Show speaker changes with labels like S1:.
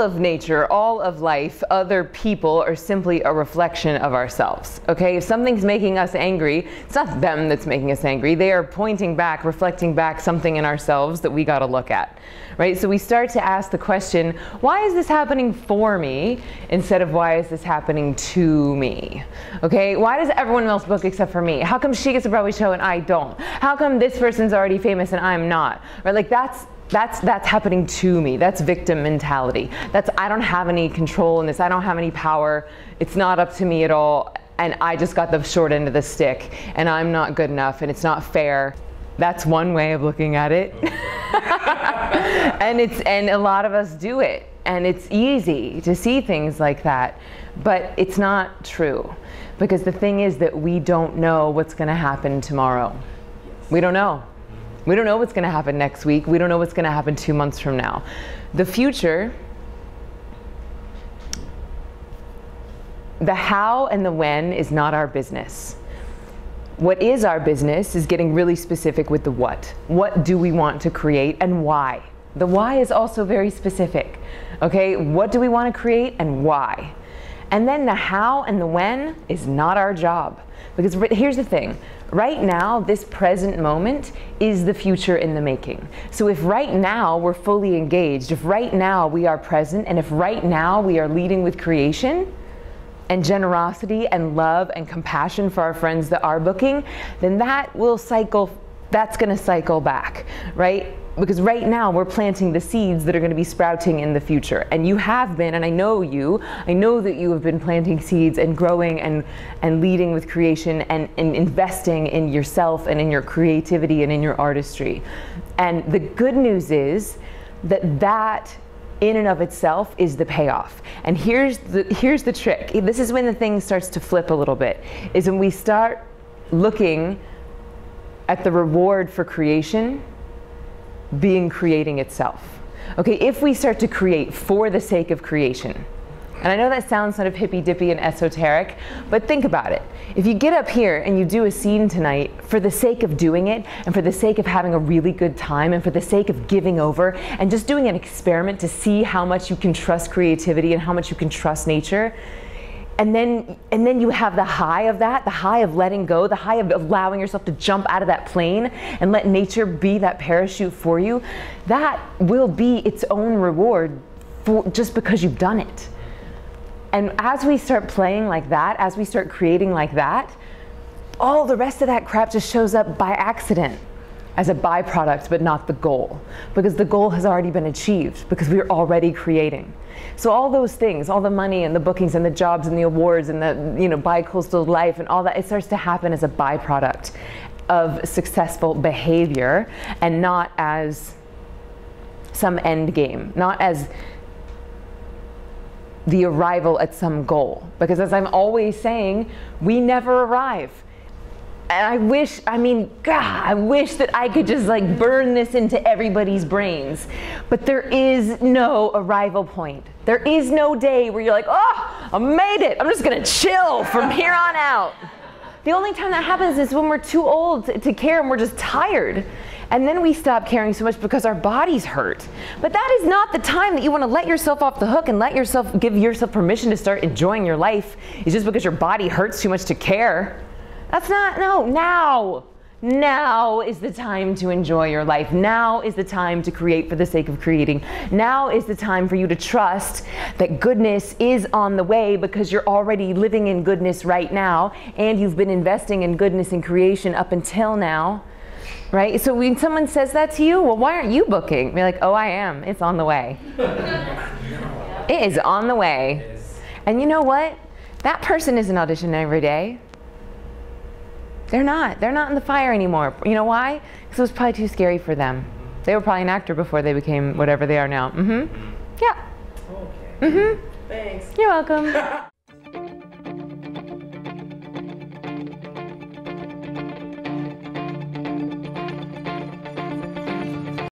S1: of nature, all of life, other people are simply a reflection of ourselves, okay? If something's making us angry, it's not them that's making us angry. They are pointing back, reflecting back something in ourselves that we got to look at, right? So we start to ask the question, why is this happening for me instead of why is this happening to me, okay? Why does everyone else book except for me? How come she gets a Broadway show and I don't? How come this person's already famous and I'm not, right? Like that's happening to me. That's victim mentality. That's, I don't have any control in this. I don't have any power. It's not up to me at all. And I just got the short end of the stick and I'm not good enough and it's not fair. That's one way of looking at it. And a lot of us do it. And it's easy to see things like that. But it's not true. Because the thing is that we don't know what's going to happen tomorrow. We don't know. We don't know what's going to happen next week. We don't know what's going to happen 2 months from now. The future, the how and the when is not our business. What is our business is getting really specific with the what. What do we want to create and why? The why is also very specific. Okay, what do we want to create and why? And then the how and the when is not our job. Because here's the thing, right now, this present moment is the future in the making. So if right now we're fully engaged, if right now we are present, and if right now we are leading with creation and generosity and love and compassion for our friends that are booking, then that will cycle, that's gonna cycle back, right? Because right now we're planting the seeds that are going to be sprouting in the future. And you have been, and I know that you have been planting seeds and growing and leading with creation and investing in yourself and in your creativity and in your artistry. And the good news is that in and of itself is the payoff. And here's the trick. This is when the thing starts to flip a little bit, is when we start looking at the reward for creation being creating itself. Okay, if we start to create for the sake of creation, and I know that sounds sort of hippy-dippy and esoteric, but think about it. If you get up here and you do a scene tonight for the sake of doing it, and for the sake of having a really good time, and for the sake of giving over, and just doing an experiment to see how much you can trust creativity and how much you can trust nature, and then you have the high of that, the high of letting go, the high of allowing yourself to jump out of that plane and let nature be that parachute for you, that will be its own reward just because you've done it. And as we start playing like that, as we start creating like that, all the rest of that crap just shows up by accident as a byproduct, but not the goal. Because the goal has already been achieved, because we're already creating. So all those things, all the money and the bookings and the jobs and the awards and the bi-coastal life and all that, it starts to happen as a byproduct of successful behavior and not as some end game, not as the arrival at some goal. Because as I'm always saying, we never arrive. And I wish that I could just like burn this into everybody's brains. But there is no arrival point. There is no day where you're like, oh, I made it. I'm just gonna chill from here on out. The only time that happens is when we're too old to care and we're just tired. And then we stop caring so much because our bodies hurt. But that is not the time that you want to let yourself off the hook and give yourself permission to start enjoying your life. It's just because your body hurts too much to care. That's not, no, now is the time to enjoy your life. Now is the time to create for the sake of creating. Now is the time for you to trust that goodness is on the way because you're already living in goodness right now and you've been investing in goodness and creation up until now, right? So when someone says that to you, well, why aren't you booking? You're like, oh, I am. It's on the way. It is on the way. And you know what? That person isn't auditioning every day. They're not in the fire anymore. You know why? Because it was probably too scary for them. They were probably an actor before they became whatever they are now. Yeah.
S2: Okay. Thanks.
S1: You're welcome.